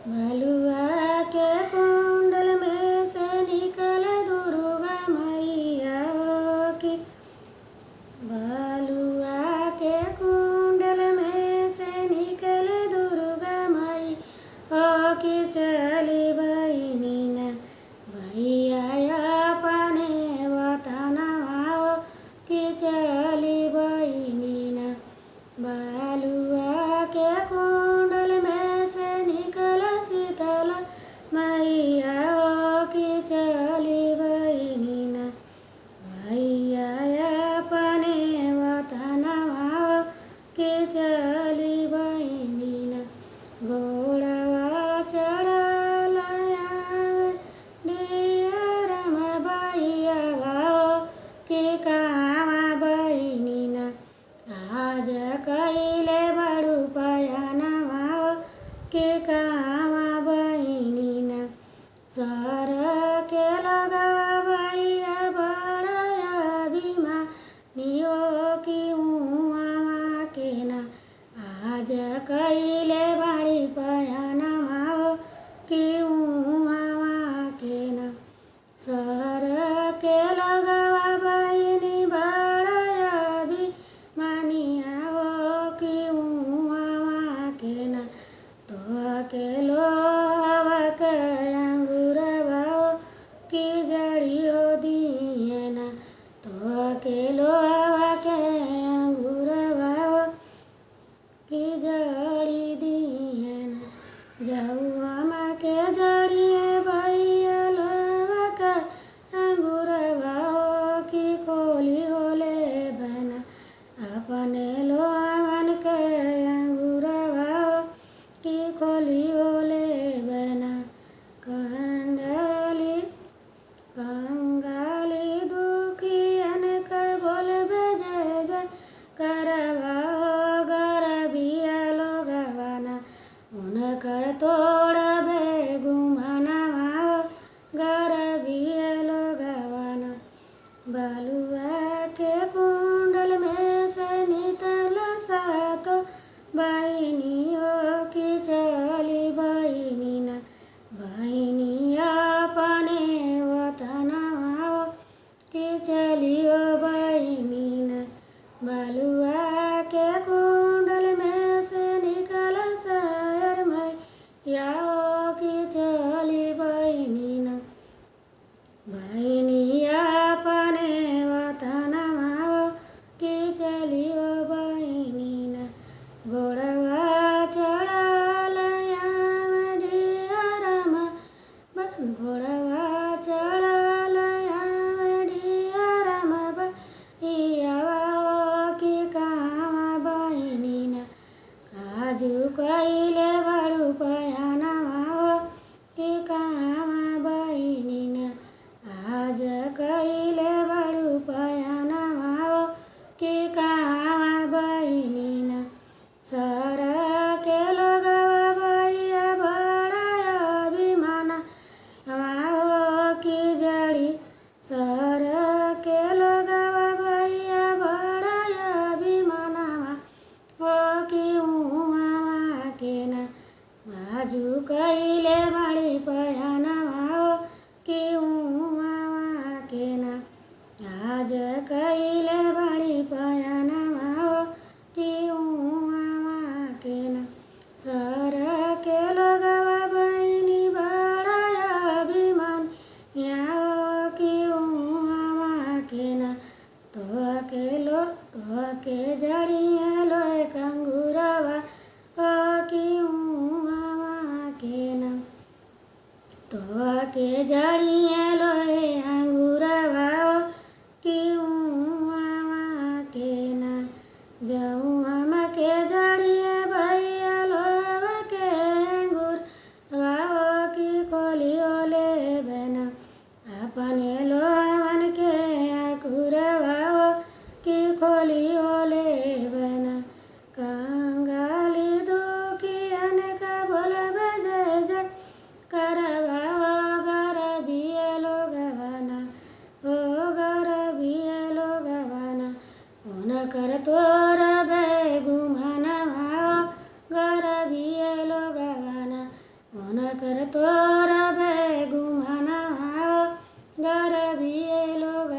भलुआ के कुंडल में से निकल दुर्गा मैया की। भलुआ के कुंडल में से निकल दुर्गा मैया की। चली बहिनी न भैया अपने वतनवा की। चली बहिनी न भलुआ के कुंडल में से निकल शीतला मैया की। चली बहिनी न भैया अपने वतनवा की। चली बहिनी न घोड़वा चढ़ल आवे डियरम भैया की। कावा बहिनी न आज कइले बड़ू पयनवा के। कावा बहिनी न सर के लगवा भैया बड़या अभिमानियो की। उहाँ के न आज कइले बड़ी पयनवा की। उहाँ के न सर के लगवा बहिनी बड़या अभिमानिया की। उहाँ के न तो के लोहवा के अंगूरवा की जड़ियो दिए न। तो के लोहवा के अंगूरवा की जड़ी दिए न। जहुआ के जड़िए भैया लोहवा के अंगूरवा की। खोली होले बना अपने लोहवन के अंगूरवा की। खोली होले बना कंगाली दुखियन के बोलबे जय जय करवा। गरबिया लोगवाना उनकर तोड़बे गुमनवा। गरबिया लोगवाना भलुआ के कुंडल में से निकल सातो बहिनियों की। चली बहिनी न बहिनी अपने वतनवा की। चलियो बहिनी न भलुआ के कुंडल में से निकल शहर मैया की। चली बहिनी न बहिनी अपने वतनवा की। चलियो बहिनी न घोड़वा चढ़ल आवे डियरम घोड़वा चढ़ल आवे डियरम भैया की। कावा बहिनी न काजू कइले बड़ू पयनवा की। कावा बहिनी न आज कइले बड़ू पयनवा की। कावा बहिनी न सर के लगवा भैया बड़या अभिमानवा की जड़ी। सर के लगवा भैया बड़या अभिमानवा की। उहाँ के न बाजू कइले बड़ी पयनवा की। उहाँ के न आज कइले बड़ी पयनवा की। उहाँ के न सर के लगवा बहिनी बड़या अभिमानिया की। उहाँ के न तो के जड़िया लोए कंगूरवा की। उहाँ के कर तोरा बेगुमाना गरबिए लोग